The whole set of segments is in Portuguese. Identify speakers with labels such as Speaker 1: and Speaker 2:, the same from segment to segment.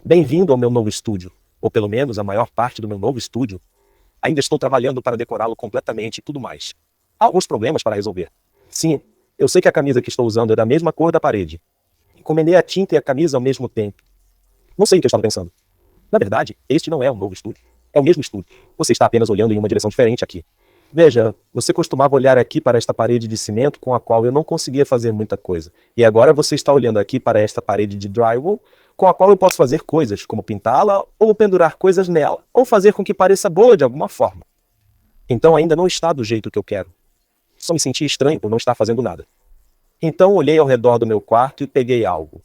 Speaker 1: Bem-vindo ao meu novo estúdio, ou pelo menos a maior parte do meu novo estúdio. Ainda estou trabalhando para decorá-lo completamente e tudo mais. Há alguns problemas para resolver. Sim, eu sei que a camisa que estou usando é da mesma cor da parede. Encomendei a tinta e a camisa ao mesmo tempo. Não sei o que eu estava pensando. Na verdade, este não é um novo estúdio. É o mesmo estúdio. Você está apenas olhando em uma direção diferente aqui. Veja, você costumava olhar aqui para esta parede de cimento com a qual eu não conseguia fazer muita coisa. E agora você está olhando aqui para esta parede de drywall com a qual eu posso fazer coisas, como pintá-la ou pendurar coisas nela, ou fazer com que pareça boa de alguma forma. Então ainda não está do jeito que eu quero. Só me senti estranho por não estar fazendo nada. Então olhei ao redor do meu quarto e peguei algo.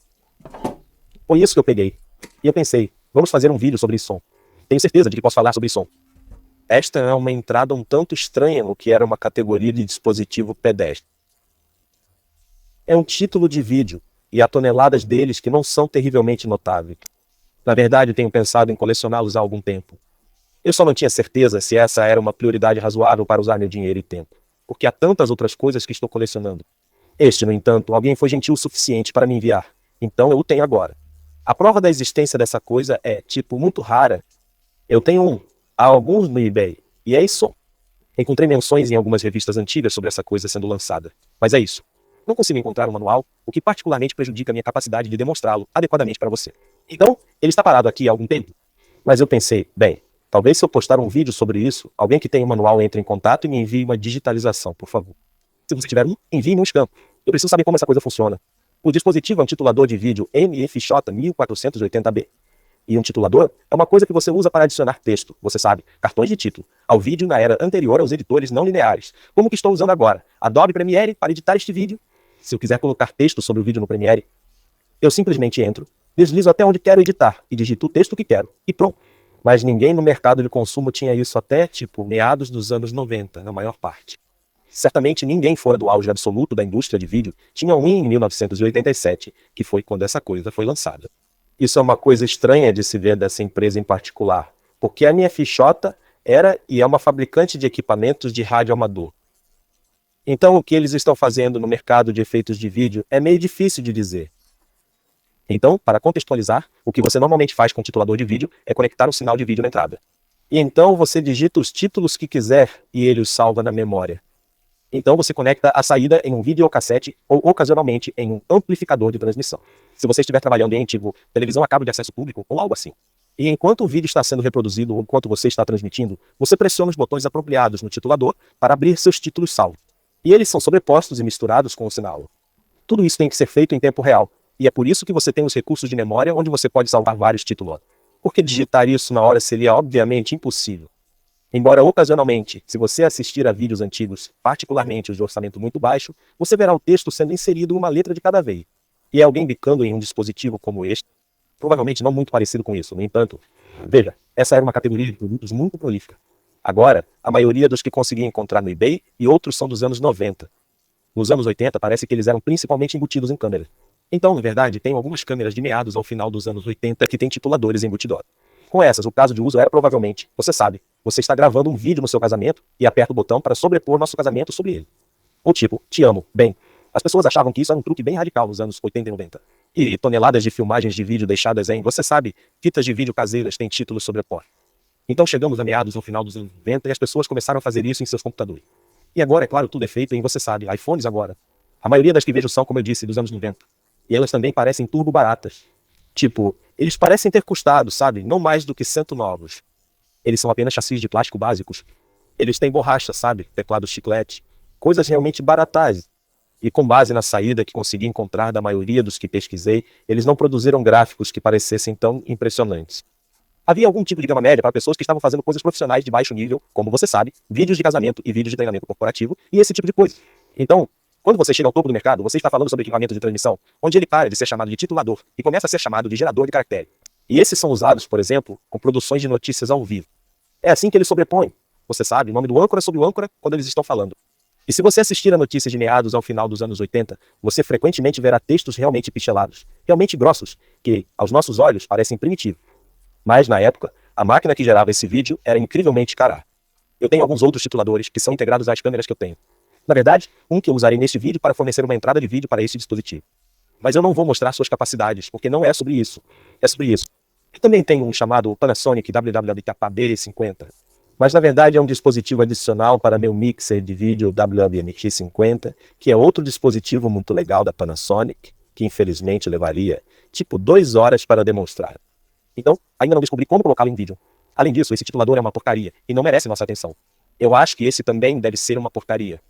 Speaker 1: Foi isso que eu peguei. E eu pensei, vamos fazer um vídeo sobre som. Tenho certeza de que posso falar sobre som. Esta é uma entrada um tanto estranha no que era uma categoria de dispositivo pedestre. É um título de vídeo, e há toneladas deles que não são terrivelmente notáveis. Na verdade, tenho pensado em colecioná-los há algum tempo. Eu só não tinha certeza se essa era uma prioridade razoável para usar meu dinheiro e tempo, porque há tantas outras coisas que estou colecionando. Este, no entanto, alguém foi gentil o suficiente para me enviar, então eu o tenho agora. A prova da existência dessa coisa é, tipo, muito rara. Eu tenho um, há alguns no eBay, e é isso. Encontrei menções em algumas revistas antigas sobre essa coisa sendo lançada, mas é isso. Não consigo encontrar um manual, o que particularmente prejudica a minha capacidade de demonstrá-lo adequadamente para você. Então, ele está parado aqui há algum tempo. Mas eu pensei, bem, talvez se eu postar um vídeo sobre isso, alguém que tenha um manual entre em contato e me envie uma digitalização, por favor. Se você tiver um, envie-me um scan. Eu preciso saber como essa coisa funciona. O dispositivo é um titulador de vídeo MFJ 1480B. E um titulador é uma coisa que você usa para adicionar texto, você sabe, cartões de título, ao vídeo na era anterior aos editores não lineares, como o que estou usando agora, Adobe Premiere, para editar este vídeo. Se eu quiser colocar texto sobre o vídeo no Premiere, eu simplesmente entro, deslizo até onde quero editar e digito o texto que quero, e pronto. Mas ninguém no mercado de consumo tinha isso até, tipo, meados dos anos 90, na maior parte. Certamente ninguém fora do auge absoluto da indústria de vídeo tinha um em 1987, que foi quando essa coisa foi lançada. Isso é uma coisa estranha de se ver dessa empresa em particular, porque a NFJ era e é uma fabricante de equipamentos de rádio amador. Então o que eles estão fazendo no mercado de efeitos de vídeo é meio difícil de dizer. Então, para contextualizar, o que você normalmente faz com o titulador de vídeo é conectar um sinal de vídeo na entrada. E então você digita os títulos que quiser e ele os salva na memória. Então você conecta a saída em um videocassete ou ocasionalmente em um amplificador de transmissão. Se você estiver trabalhando em tipo televisão a cabo de acesso público ou algo assim. E enquanto o vídeo está sendo reproduzido ou enquanto você está transmitindo, você pressiona os botões apropriados no titulador para abrir seus títulos salvos. E eles são sobrepostos e misturados com o sinal. Tudo isso tem que ser feito em tempo real. E é por isso que você tem os recursos de memória onde você pode salvar vários títulos. Porque digitar isso na hora seria obviamente impossível. Embora ocasionalmente, se você assistir a vídeos antigos, particularmente os de orçamento muito baixo, você verá o texto sendo inserido uma letra de cada vez. E é alguém bicando em um dispositivo como este, provavelmente não muito parecido com isso. No entanto, veja, essa era uma categoria de produtos muito prolífica. Agora, a maioria dos que consegui encontrar no eBay e outros são dos anos 90. Nos anos 80, parece que eles eram principalmente embutidos em câmeras. Então, na verdade, tem algumas câmeras de meados ao final dos anos 80 que têm tituladores embutidos. Com essas, o caso de uso era provavelmente, você sabe, você está gravando um vídeo no seu casamento e aperta o botão para sobrepor nosso casamento sobre ele. Ou tipo, te amo, bem. As pessoas achavam que isso era um truque bem radical nos anos 80 e 90. E toneladas de filmagens de vídeo deixadas em, você sabe, fitas de vídeo caseiras têm títulos sobrepor. Então chegamos a meados no final dos anos 90 e as pessoas começaram a fazer isso em seus computadores. E agora, é claro, tudo é feito em, você sabe, iPhones agora. A maioria das que vejo são, como eu disse, dos anos 90. E elas também parecem turbo baratas. Tipo, eles parecem ter custado, sabe, não mais do que 100 novos. Eles são apenas chassis de plástico básicos. Eles têm borracha, sabe, teclado chiclete, coisas realmente baratas. E com base na saída que consegui encontrar da maioria dos que pesquisei, eles não produziram gráficos que parecessem tão impressionantes. Havia algum tipo de gama média para pessoas que estavam fazendo coisas profissionais de baixo nível, como você sabe, vídeos de casamento e vídeos de treinamento corporativo e esse tipo de coisa. Então, quando você chega ao topo do mercado, você está falando sobre equipamento de transmissão, onde ele para de ser chamado de titulador e começa a ser chamado de gerador de caractere. E esses são usados, por exemplo, com produções de notícias ao vivo. É assim que eles sobrepõem, você sabe, o nome do âncora sobre o âncora quando eles estão falando. E se você assistir a notícias de meados ao final dos anos 80, você frequentemente verá textos realmente pichelados, realmente grossos, que, aos nossos olhos, parecem primitivos. Mas, na época, a máquina que gerava esse vídeo era incrivelmente cara. Eu tenho alguns outros tituladores que são integrados às câmeras que eu tenho. Na verdade, um que eu usarei neste vídeo para fornecer uma entrada de vídeo para este dispositivo. Mas eu não vou mostrar suas capacidades, porque não é sobre isso. É sobre isso. Eu também tenho um chamado Panasonic WWDKB50, mas na verdade é um dispositivo adicional para meu mixer de vídeo WWMX50, que é outro dispositivo muito legal da Panasonic, que infelizmente levaria tipo 2 horas para demonstrar. Então, ainda não descobri como colocá-lo em vídeo. Além disso, esse titulador é uma porcaria e não merece nossa atenção. Eu acho que esse também deve ser uma porcaria.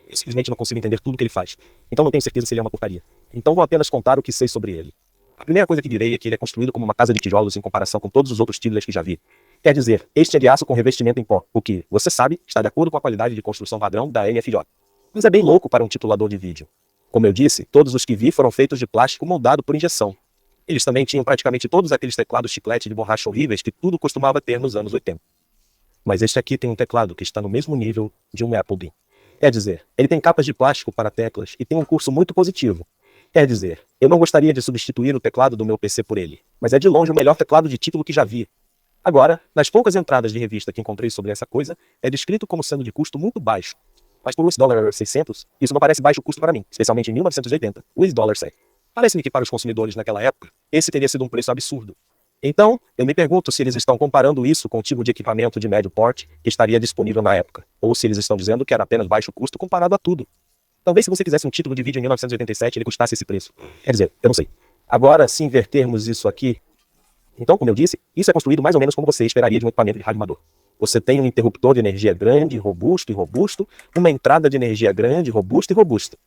Speaker 1: Eu simplesmente não consigo entender tudo o que ele faz. Então não tenho certeza se ele é uma porcaria. Então vou apenas contar o que sei sobre ele. A primeira coisa que direi é que ele é construído como uma casa de tijolos em comparação com todos os outros Tillers que já vi. Quer dizer, este é de aço com revestimento em pó, o que, você sabe, está de acordo com a qualidade de construção padrão da NFJ. Mas é bem louco para um titulador de vídeo. Como eu disse, todos os que vi foram feitos de plástico moldado por injeção. Eles também tinham praticamente todos aqueles teclados chiclete de borracha horríveis que tudo costumava ter nos anos 80. Mas este aqui tem um teclado que está no mesmo nível de um Applebee. Quer dizer, ele tem capas de plástico para teclas e tem um curso muito positivo. Quer dizer, eu não gostaria de substituir o teclado do meu PC por ele, mas é de longe o melhor teclado de título que já vi. Agora, nas poucas entradas de revista que encontrei sobre essa coisa, é descrito como sendo de custo muito baixo. Mas por $600, isso não parece baixo custo para mim, especialmente em 1980, $100. Parece-me que para os consumidores naquela época, esse teria sido um preço absurdo. Então, eu me pergunto se eles estão comparando isso com o tipo de equipamento de médio porte que estaria disponível na época, ou se eles estão dizendo que era apenas baixo custo comparado a tudo. Talvez se você quisesse um título de vídeo em 1987, ele custasse esse preço. Quer dizer, eu não sei. Agora, se invertermos isso aqui... Então, como eu disse, isso é construído mais ou menos como você esperaria de um equipamento de rádio amador. Você tem um interruptor de energia grande, robusto e robusto, uma entrada de energia grande, robusta e robusta.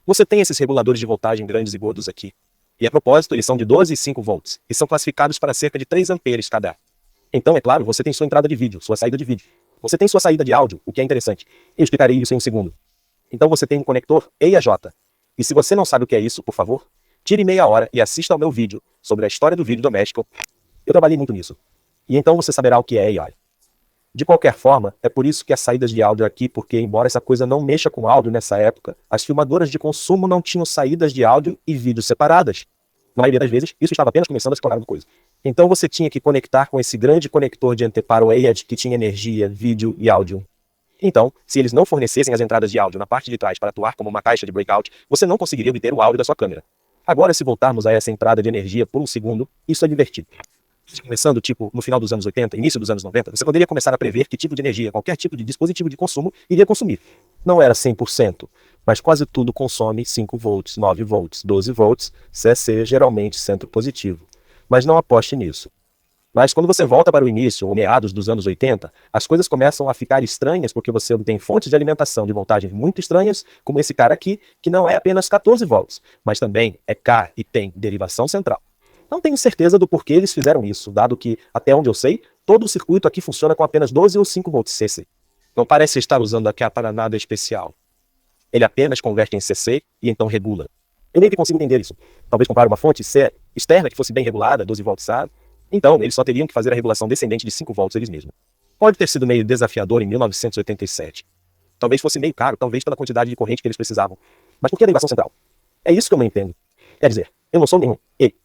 Speaker 1: Você tem esses reguladores de voltagem grandes e gordos aqui. E a propósito, eles são de 12 e 5 volts, e são classificados para cerca de 3 amperes cada. Então, é claro, você tem sua entrada de vídeo, sua saída de vídeo. Você tem sua saída de áudio, o que é interessante. Eu explicarei isso em um segundo. Então você tem um conector E a J. E se você não sabe o que é isso, por favor, tire meia hora e assista ao meu vídeo sobre a história do vídeo doméstico. Eu trabalhei muito nisso. E então você saberá o que é AI. De qualquer forma, é por isso que as saídas de áudio aqui, porque embora essa coisa não mexa com áudio nessa época, as filmadoras de consumo não tinham saídas de áudio e vídeo separadas. Na maioria das vezes, isso estava apenas começando a se tornar uma coisa. Então você tinha que conectar com esse grande conector de anteparo AID que tinha energia, vídeo e áudio. Então, se eles não fornecessem as entradas de áudio na parte de trás para atuar como uma caixa de breakout, você não conseguiria obter o áudio da sua câmera. Agora, se voltarmos a essa entrada de energia por um segundo, isso é divertido. Começando, tipo, no final dos anos 80, início dos anos 90, você poderia começar a prever que tipo de energia qualquer tipo de dispositivo de consumo iria consumir. Não era 100%, mas quase tudo consome 5 volts, 9 volts, 12 volts, CC geralmente centro positivo. Mas não aposte nisso. Mas quando você volta para o início, ou meados dos anos 80, as coisas começam a ficar estranhas porque você obtém fontes de alimentação de voltagens muito estranhas, como esse cara aqui, que não é apenas 14 volts, mas também é K e tem derivação central. Não tenho certeza do porquê eles fizeram isso, dado que, até onde eu sei, todo o circuito aqui funciona com apenas 12 ou 5 volts CC. Não parece estar usando aqui para nada especial. Ele apenas converte em CC e então regula. Eu nem consigo entender isso. Talvez comprar uma fonte externa que fosse bem regulada, 12 volts A. Então, eles só teriam que fazer a regulação descendente de 5 volts eles mesmos. Pode ter sido meio desafiador em 1987. Talvez fosse meio caro, talvez pela quantidade de corrente que eles precisavam. Mas por que a derivação central? É isso que eu não entendo. Quer dizer, eu não sou nenhum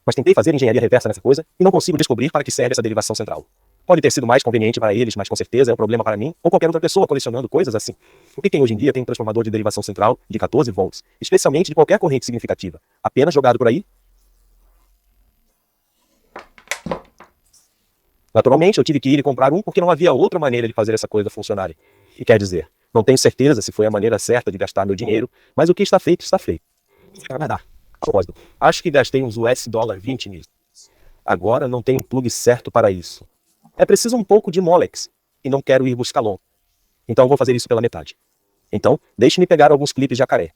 Speaker 1: mas tentei fazer engenharia reversa nessa coisa e não consigo descobrir para que serve essa derivação central. Pode ter sido mais conveniente para eles, mas com certeza é um problema para mim ou qualquer outra pessoa colecionando coisas assim. Por que quem hoje em dia tem um transformador de derivação central de 14 volts, especialmente de qualquer corrente significativa, apenas jogado por aí? Naturalmente, eu tive que ir e comprar um porque não havia outra maneira de fazer essa coisa funcionar. E quer dizer, não tenho certeza se foi a maneira certa de gastar meu dinheiro, mas o que está feito, está feito. A propósito, acho que gastei uns $20 nisso. Agora não tenho um plug certo para isso. É preciso um pouco de Molex, e não quero ir buscar longe. Então vou fazer isso pela metade. Então, deixe-me pegar alguns clipes de jacaré.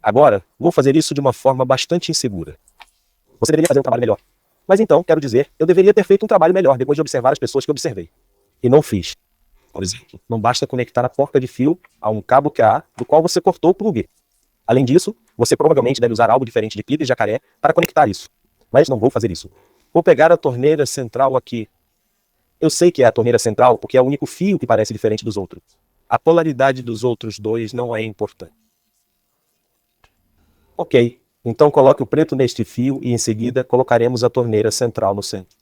Speaker 1: Agora, vou fazer isso de uma forma bastante insegura. Você deveria fazer um trabalho melhor. Mas então, quero dizer, eu deveria ter feito um trabalho melhor depois de observar as pessoas que observei. E não fiz. Por exemplo, não basta conectar a porca de fio a um cabo QA do qual você cortou o plug. Além disso, você provavelmente deve usar algo diferente de clipes de jacaré para conectar isso. Mas não vou fazer isso. Vou pegar a torneira central aqui. Eu sei que é a torneira central porque é o único fio que parece diferente dos outros. A polaridade dos outros dois não é importante. Ok, então coloque o preto neste fio e em seguida colocaremos a torneira central no centro.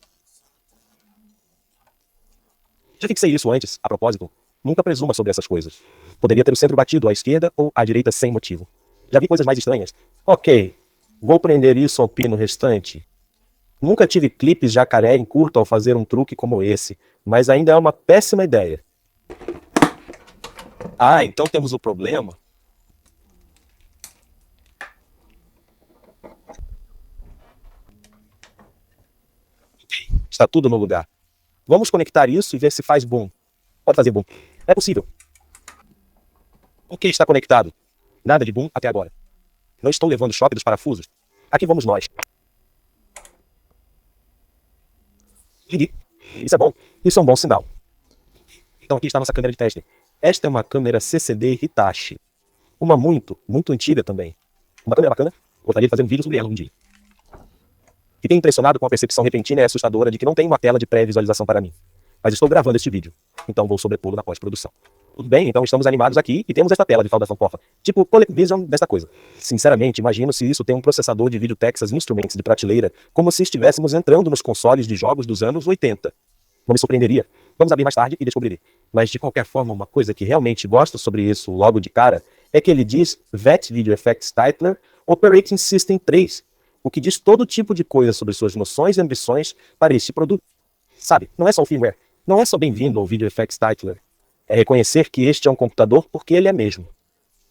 Speaker 1: Já fixei isso antes, a propósito. Nunca presuma sobre essas coisas. Poderia ter o centro batido à esquerda ou à direita sem motivo. Já vi coisas mais estranhas. Ok. Vou prender isso ao pino restante. Nunca tive clipes jacaré em curto ao fazer um truque como esse, mas ainda é uma péssima ideia. Ah, então temos o problema. Está tudo no lugar. Vamos conectar isso e ver se faz boom. Pode fazer boom. É possível. Ok, está conectado. Nada de boom até agora. Não estou levando choque dos parafusos. Aqui vamos nós. Isso é bom. Isso é um bom sinal. Então aqui está a nossa câmera de teste. Esta é uma câmera CCD Hitachi. Uma muito antiga também. Uma câmera bacana. Gostaria de fazer um vídeo sobre ela um dia. Fiquei impressionado com a percepção repentina e assustadora de que não tem uma tela de pré-visualização para mim. Mas estou gravando este vídeo, então vou sobrepô-lo na pós-produção. Tudo bem, então estamos animados aqui e temos esta tela de saudação fofa. Tipo, ColecoVision desta coisa. Sinceramente, imagino se isso tem um processador de vídeo Texas Instruments de prateleira, como se estivéssemos entrando nos consoles de jogos dos anos 80. Não me surpreenderia. Vamos abrir mais tarde e descobrirei. Mas de qualquer forma, uma coisa que realmente gosto sobre isso logo de cara é que ele diz VET Video Effects Titler Operating System 3, o que diz todo tipo de coisa sobre suas noções e ambições para este produto. Sabe, não é só o firmware, não é só bem-vindo ao Video Effects Titler. É reconhecer que este é um computador porque ele é mesmo.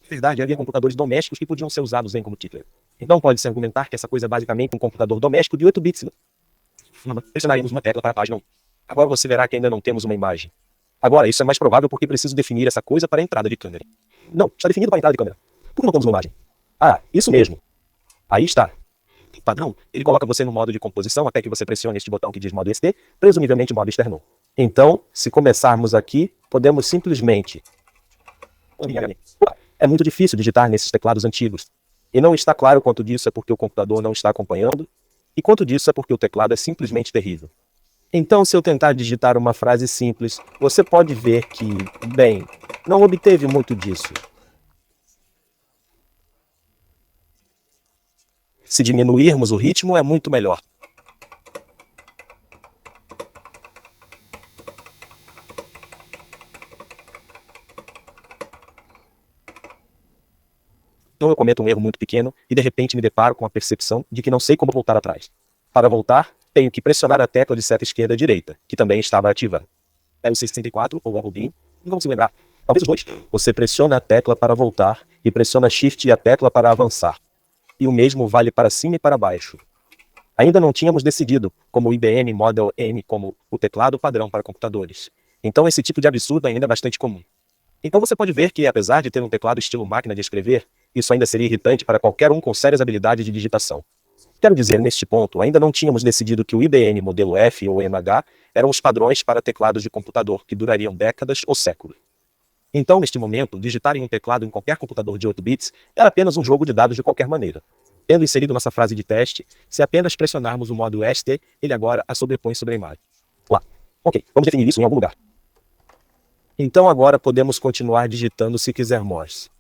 Speaker 1: Na verdade, havia computadores domésticos que podiam ser usados bem como Titler. Então pode-se argumentar que essa coisa é basicamente um computador doméstico de 8 bits. Pressionaríamos uma tecla para a página 1. Agora você verá que ainda não temos uma imagem. Agora, isso é mais provável porque preciso definir essa coisa para a entrada de câmera. Não, está definido para a entrada de câmera. Por que não temos uma imagem? Ah, isso mesmo. Aí está. Padrão, ele coloca você no modo de composição até que você pressione este botão que diz modo ST, presumivelmente modo externo. Então, se começarmos aqui, podemos simplesmente... É muito difícil digitar nesses teclados antigos. E não está claro quanto disso é porque o computador não está acompanhando, e quanto disso é porque o teclado é simplesmente terrível. Então, se eu tentar digitar uma frase simples, você pode ver que, bem, não obteve muito disso. Se diminuirmos o ritmo, é muito melhor. Então eu cometo um erro muito pequeno e de repente me deparo com a percepção de que não sei como voltar atrás. Para voltar, tenho que pressionar a tecla de seta esquerda e direita, que também estava ativa. É o 64 ou o Robin, não consigo lembrar. Talvez os dois. Você pressiona a tecla para voltar e pressiona Shift e a tecla para avançar. E o mesmo vale para cima e para baixo. Ainda não tínhamos decidido, como o IBM Model M, como o teclado padrão para computadores. Então esse tipo de absurdo ainda é bastante comum. Então você pode ver que, apesar de ter um teclado estilo máquina de escrever, isso ainda seria irritante para qualquer um com sérias habilidades de digitação. Quero dizer, neste ponto, ainda não tínhamos decidido que o IBM modelo F ou MH eram os padrões para teclados de computador que durariam décadas ou séculos. Então, neste momento, digitar em um teclado em qualquer computador de 8 bits era apenas um jogo de dados de qualquer maneira. Tendo inserido nossa frase de teste, se apenas pressionarmos o modo ST, ele agora a sobrepõe sobre a imagem. Lá. Ok, vamos definir isso em algum lugar. Então agora podemos continuar digitando se quisermos.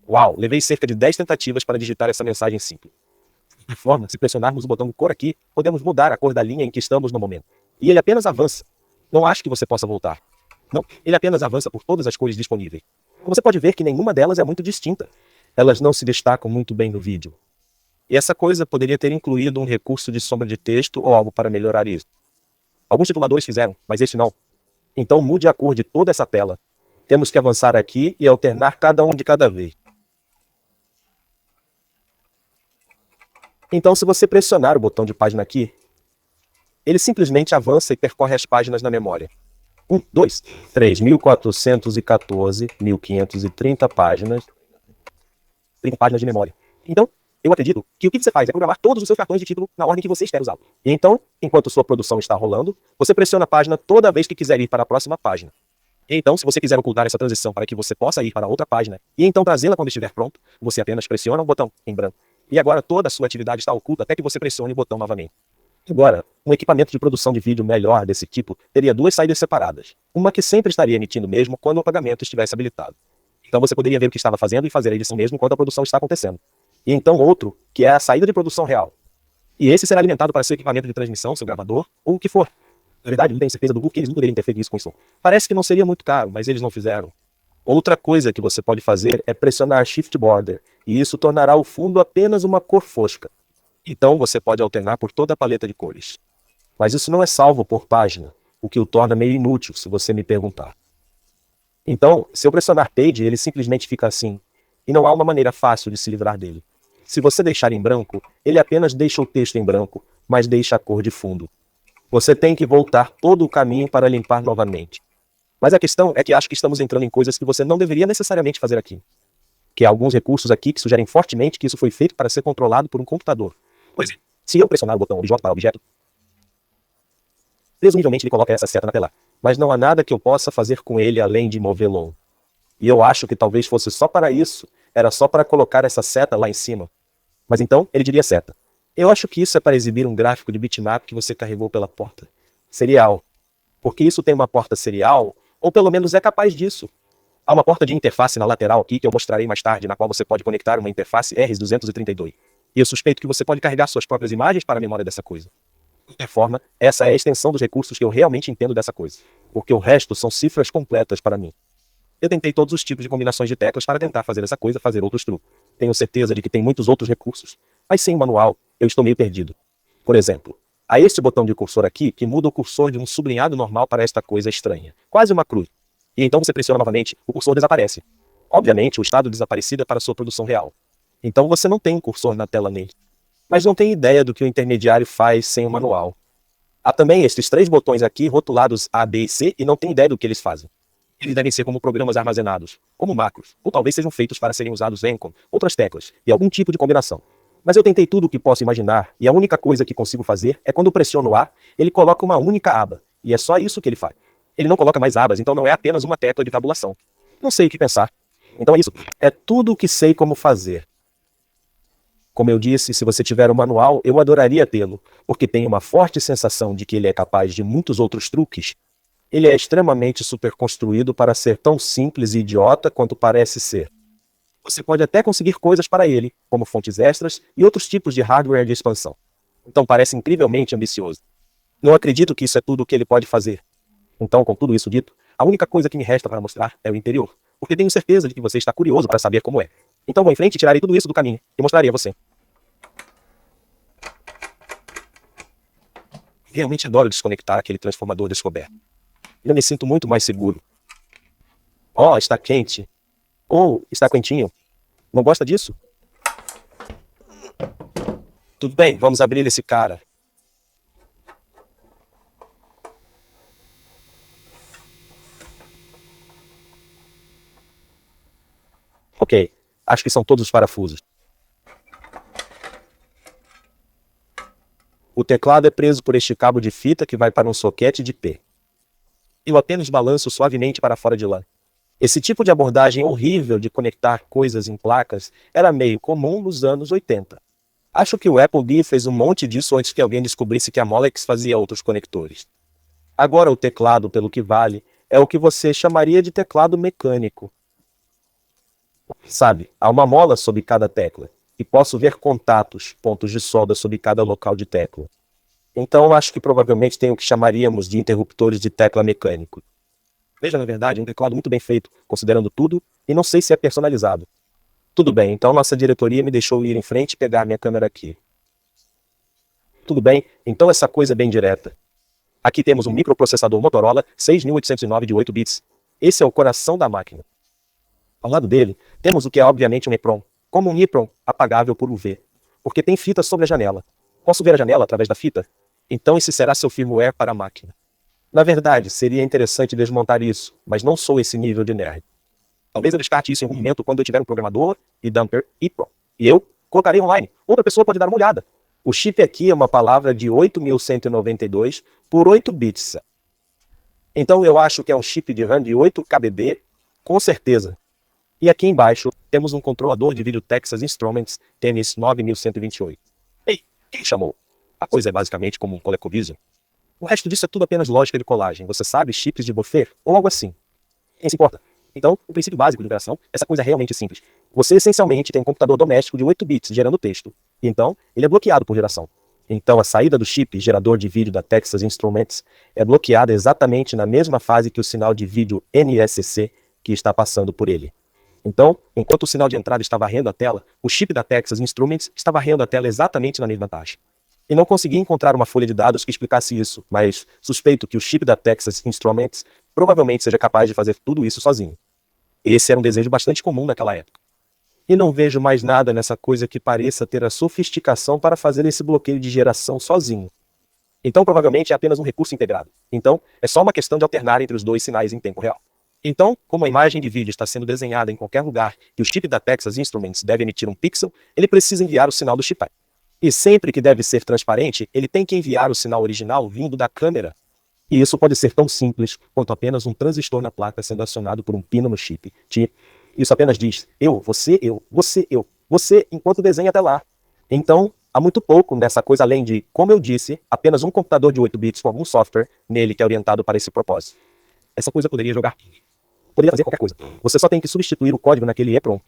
Speaker 1: Uau, levei cerca de 10 tentativas para digitar essa mensagem simples. De forma, se pressionarmos o botão de cor aqui, podemos mudar a cor da linha em que estamos no momento. E ele apenas avança. Não acho que você possa voltar. Não, ele apenas avança por todas as cores disponíveis. Você pode ver que nenhuma delas é muito distinta. Elas não se destacam muito bem no vídeo. E essa coisa poderia ter incluído um recurso de sombra de texto ou algo para melhorar isso. Alguns tituladores fizeram, mas este não. Então mude a cor de toda essa tela. Temos que avançar aqui e alternar cada um de cada vez. Então, se você pressionar o botão de página aqui, ele simplesmente avança e percorre as páginas na memória. 1, 2, 3, 1414, 1530 páginas. 30 páginas de memória. Então, eu acredito que o que você faz é programar todos os seus cartões de título na ordem que você espera usá-lo. E então, enquanto sua produção está rolando, você pressiona a página toda vez que quiser ir para a próxima página. E então, se você quiser ocultar essa transição para que você possa ir para outra página, e então trazê-la quando estiver pronto, você apenas pressiona o botão em branco. E agora toda a sua atividade está oculta até que você pressione o botão novamente. Agora, um equipamento de produção de vídeo melhor desse tipo teria duas saídas separadas. Uma que sempre estaria emitindo mesmo quando o apagamento estivesse habilitado. Então você poderia ver o que estava fazendo e fazer a edição mesmo enquanto a produção está acontecendo. E então outro, que é a saída de produção real. E esse será alimentado para seu equipamento de transmissão, seu gravador, ou o que for. Na verdade, não tenho certeza do porquê eles não poderiam ter feito isso com som. Parece que não seria muito caro, mas eles não fizeram. Outra coisa que você pode fazer é pressionar Shift Border, e isso tornará o fundo apenas uma cor fosca. Então você pode alternar por toda a paleta de cores. Mas isso não é salvo por página, o que o torna meio inútil, se você me perguntar. Então, se eu pressionar Page, ele simplesmente fica assim, e não há uma maneira fácil de se livrar dele. Se você deixar em branco, ele apenas deixa o texto em branco, mas deixa a cor de fundo. Você tem que voltar todo o caminho para limpar novamente. Mas a questão é que acho que estamos entrando em coisas que você não deveria necessariamente fazer aqui. Que há alguns recursos aqui que sugerem fortemente que isso foi feito para ser controlado por um computador. Pois é, se eu pressionar o botão de J para objeto, presumivelmente ele coloca essa seta na tela. Mas não há nada que eu possa fazer com ele além de movê-lo. E eu acho que talvez fosse só para isso, era só para colocar essa seta lá em cima. Mas então ele diria seta. Eu acho que isso é para exibir um gráfico de bitmap que você carregou pela porta. Serial. Porque isso tem uma porta serial, ou pelo menos é capaz disso. Há uma porta de interface na lateral aqui que eu mostrarei mais tarde, na qual você pode conectar uma interface RS-232. E eu suspeito que você pode carregar suas próprias imagens para a memória dessa coisa. De qualquer forma, essa é a extensão dos recursos que eu realmente entendo dessa coisa. Porque o resto são cifras completas para mim. Eu tentei todos os tipos de combinações de teclas para tentar fazer essa coisa, fazer outros truques. Tenho certeza de que tem muitos outros recursos. Mas sem o manual, eu estou meio perdido. Por exemplo, há este botão de cursor aqui que muda o cursor de um sublinhado normal para esta coisa estranha. Quase uma cruz. E então você pressiona novamente, o cursor desaparece. Obviamente, o estado desaparecido é para sua produção real. Então você não tem um cursor na tela nele. Mas não tem ideia do que o intermediário faz sem o manual. Há também estes 3 botões aqui rotulados A, B e C e não tem ideia do que eles fazem. Eles devem ser como programas armazenados, como macros, ou talvez sejam feitos para serem usados com outras teclas e algum tipo de combinação. Mas eu tentei tudo o que posso imaginar e a única coisa que consigo fazer é quando pressiono A, ele coloca uma única aba. E é só isso que ele faz. Ele não coloca mais abas, então não é apenas uma tecla de tabulação. Não sei o que pensar. Então é isso. É tudo o que sei como fazer. Como eu disse, se você tiver um manual, eu adoraria tê-lo, porque tenho uma forte sensação de que ele é capaz de muitos outros truques. Ele é extremamente superconstruído para ser tão simples e idiota quanto parece ser. Você pode até conseguir coisas para ele, como fontes extras e outros tipos de hardware de expansão. Então parece incrivelmente ambicioso. Não acredito que isso é tudo o que ele pode fazer. Então, com tudo isso dito, a única coisa que me resta para mostrar é o interior, porque tenho certeza de que você está curioso para saber como é. Então vou em frente e tirarei tudo isso do caminho e mostrarei a você. Realmente adoro desconectar aquele transformador descoberto. Eu me sinto muito mais seguro. Oh, está quente. Ou está quentinho. Não gosta disso? Tudo bem, vamos abrir esse cara. Ok, acho que são todos os parafusos. O teclado é preso por este cabo de fita que vai para um soquete de P. Eu apenas balanço suavemente para fora de lá. Esse tipo de abordagem horrível de conectar coisas em placas era meio comum nos anos 80. Acho que o Applebee fez um monte disso antes que alguém descobrisse que a Molex fazia outros conectores. Agora o teclado, pelo que vale, é o que você chamaria de teclado mecânico. Sabe, há uma mola sob cada tecla, e posso ver contatos, pontos de solda sob cada local de tecla. Então acho que provavelmente tem o que chamaríamos de interruptores de tecla mecânico. Veja, na verdade, um teclado muito bem feito, considerando tudo, e não sei se é personalizado. Tudo bem, então nossa diretoria me deixou ir em frente e pegar minha câmera aqui. Tudo bem, então essa coisa é bem direta. Aqui temos um microprocessador Motorola 6809 de 8 bits. Esse é o coração da máquina. Ao lado dele, temos o que é obviamente um EEPROM, como um EEPROM apagável por UV, porque tem fita sobre a janela. Posso ver a janela através da fita? Então esse será seu firmware para a máquina. Na verdade, seria interessante desmontar isso, mas não sou esse nível de nerd. Talvez eu descarte isso em algum momento quando eu tiver um programador e dumper EEPROM. E eu colocarei online. Outra pessoa pode dar uma olhada. O chip aqui é uma palavra de 8.192 por 8 bits. Então eu acho que é um chip de RAM de 8 kbb, com certeza. E aqui embaixo temos um controlador de vídeo Texas Instruments TNS 9128. Ei, quem chamou? A coisa é basicamente como um ColecoVision. O resto disso é tudo apenas lógica de colagem, você sabe, chips de buffer ou algo assim. Quem se importa? Então, o princípio básico de operação, essa coisa é realmente simples. Você essencialmente tem um computador doméstico de 8 bits gerando texto. E então, ele é bloqueado por geração. Então, a saída do chip gerador de vídeo da Texas Instruments é bloqueada exatamente na mesma fase que o sinal de vídeo NSC que está passando por ele. Então, enquanto o sinal de entrada está varrendo a tela, o chip da Texas Instruments está varrendo a tela exatamente na mesma taxa. E não consegui encontrar uma folha de dados que explicasse isso, mas suspeito que o chip da Texas Instruments provavelmente seja capaz de fazer tudo isso sozinho. Esse era um desejo bastante comum naquela época. E não vejo mais nada nessa coisa que pareça ter a sofisticação para fazer esse bloqueio de geração sozinho. Então provavelmente é apenas um recurso integrado. Então é só uma questão de alternar entre os dois sinais em tempo real. Então, como a imagem de vídeo está sendo desenhada em qualquer lugar e o chip da Texas Instruments deve emitir um pixel, ele precisa enviar o sinal do chip. E sempre que deve ser transparente, ele tem que enviar o sinal original vindo da câmera. E isso pode ser tão simples quanto apenas um transistor na placa sendo acionado por um pino no chip. Isso apenas diz você, enquanto desenha até lá. Então, há muito pouco nessa coisa além de, como eu disse, apenas um computador de 8 bits com algum software nele que é orientado para esse propósito. Essa coisa poderia jogar. Poderia fazer qualquer coisa. Você só tem que substituir o código naquele EEPROM.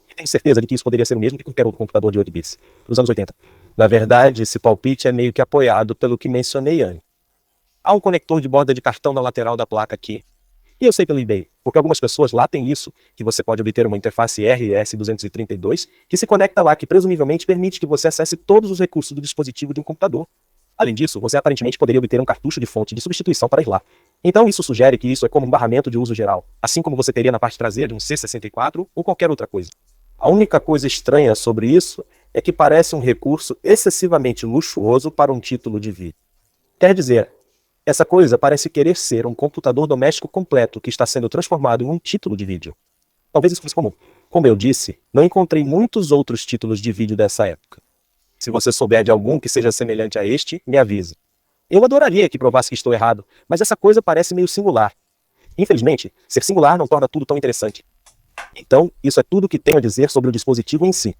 Speaker 1: E tenho certeza de que isso poderia ser o mesmo que qualquer outro computador de 8 bits dos anos 80. Na verdade, esse palpite é meio que apoiado pelo que mencionei antes. Há um conector de borda de cartão na lateral da placa aqui. E eu sei pelo eBay, porque algumas pessoas lá têm isso, que você pode obter uma interface RS-232, que se conecta lá, que presumivelmente permite que você acesse todos os recursos do dispositivo de um computador. Além disso, você aparentemente poderia obter um cartucho de fonte de substituição para ir lá. Então isso sugere que isso é como um barramento de uso geral, assim como você teria na parte traseira de um C64 ou qualquer outra coisa. A única coisa estranha sobre isso é que parece um recurso excessivamente luxuoso para um título de vídeo. Quer dizer, essa coisa parece querer ser um computador doméstico completo que está sendo transformado em um título de vídeo. Talvez isso fosse comum. Como eu disse, não encontrei muitos outros títulos de vídeo dessa época. Se você souber de algum que seja semelhante a este, me avise. Eu adoraria que provasse que estou errado, mas essa coisa parece meio singular. Infelizmente, ser singular não torna tudo tão interessante. Então, isso é tudo que tenho a dizer sobre o dispositivo em si.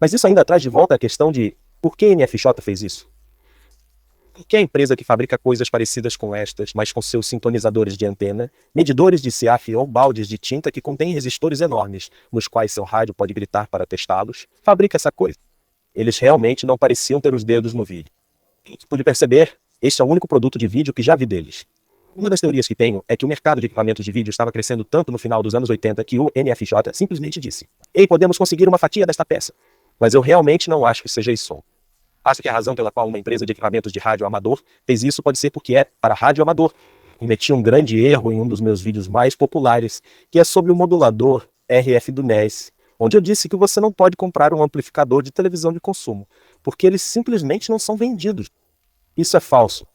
Speaker 1: Mas isso ainda traz de volta a questão de por que a NFJ fez isso? Por que a empresa que fabrica coisas parecidas com estas, mas com seus sintonizadores de antena, medidores de CIAF ou baldes de tinta que contêm resistores enormes, nos quais seu rádio pode gritar para testá-los, fabrica essa coisa? Eles realmente não pareciam ter os dedos no vídeo. Pude perceber, este é o único produto de vídeo que já vi deles. Uma das teorias que tenho é que o mercado de equipamentos de vídeo estava crescendo tanto no final dos anos 80 que o NFJ simplesmente disse: "Ei, podemos conseguir uma fatia desta peça." Mas eu realmente não acho que seja isso. Acho que a razão pela qual uma empresa de equipamentos de rádio amador fez isso pode ser porque é para rádio amador. Cometi um grande erro em um dos meus vídeos mais populares, que é sobre o modulador RF do NES, onde eu disse que você não pode comprar um amplificador de televisão de consumo, porque eles simplesmente não são vendidos. Isso é falso.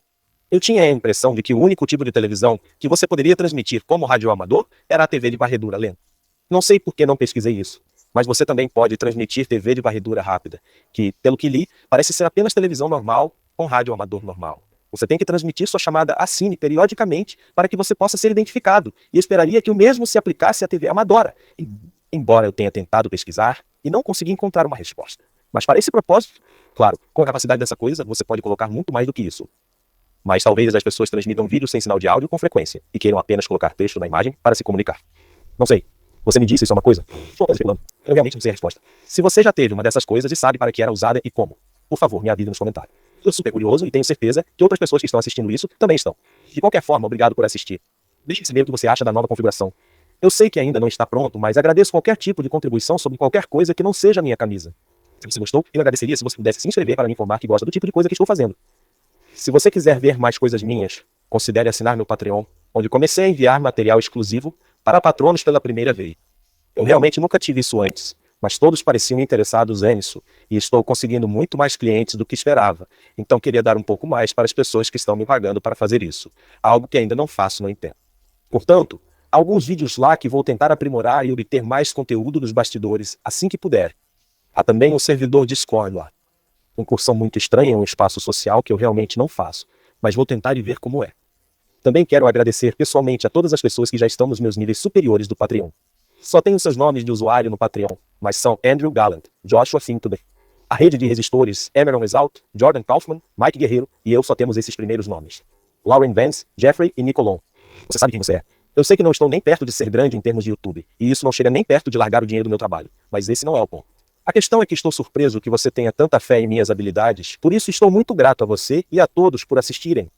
Speaker 1: Eu tinha a impressão de que o único tipo de televisão que você poderia transmitir como radioamador era a TV de varredura lenta. Não sei por que não pesquisei isso, mas você também pode transmitir TV de varredura rápida, que, pelo que li, parece ser apenas televisão normal com radioamador normal. Você tem que transmitir sua chamada assine periodicamente para que você possa ser identificado, e esperaria que o mesmo se aplicasse à TV amadora, embora eu tenha tentado pesquisar e não consegui encontrar uma resposta. Mas para esse propósito, claro, com a capacidade dessa coisa, você pode colocar muito mais do que isso. Mas talvez as pessoas transmitam vídeo sem sinal de áudio com frequência e queiram apenas colocar texto na imagem para se comunicar. Não sei. Você me disse isso é uma coisa? Estou especulando. Eu realmente não sei a resposta. Se você já teve uma dessas coisas e sabe para que era usada e como, por favor, me avise nos comentários. Eu sou super curioso e tenho certeza que outras pessoas que estão assistindo isso também estão. De qualquer forma, obrigado por assistir. Deixe saber o que você acha da nova configuração. Eu sei que ainda não está pronto, mas agradeço qualquer tipo de contribuição sobre qualquer coisa que não seja a minha camisa. Se você gostou, eu agradeceria se você pudesse se inscrever para me informar que gosta do tipo de coisa que estou fazendo. Se você quiser ver mais coisas minhas, considere assinar meu Patreon, onde comecei a enviar material exclusivo para patronos pela primeira vez. Eu realmente nunca tive isso antes, mas todos pareciam interessados nisso, e estou conseguindo muito mais clientes do que esperava, então queria dar um pouco mais para as pessoas que estão me pagando para fazer isso, algo que ainda não faço no Nintendo. Portanto, há alguns vídeos lá que vou tentar aprimorar e obter mais conteúdo dos bastidores assim que puder. Há também um servidor Discord lá. Incursão muito estranha em um espaço social que eu realmente não faço, mas vou tentar e ver como é. Também quero agradecer pessoalmente a todas as pessoas que já estão nos meus níveis superiores do Patreon. Só tenho seus nomes de usuário no Patreon, mas são Andrew Gallant, Joshua Fintuber, a rede de resistores Emeron Exalt, Jordan Kaufman, Mike Guerreiro e eu só temos esses primeiros nomes. Lauren Vance, Jeffrey e Nicolon. Você sabe quem você é. Eu sei que não estou nem perto de ser grande em termos de YouTube, e isso não chega nem perto de largar o dinheiro do meu trabalho, mas esse não é o ponto. A questão é que estou surpreso que você tenha tanta fé em minhas habilidades, por isso estou muito grato a você e a todos por assistirem.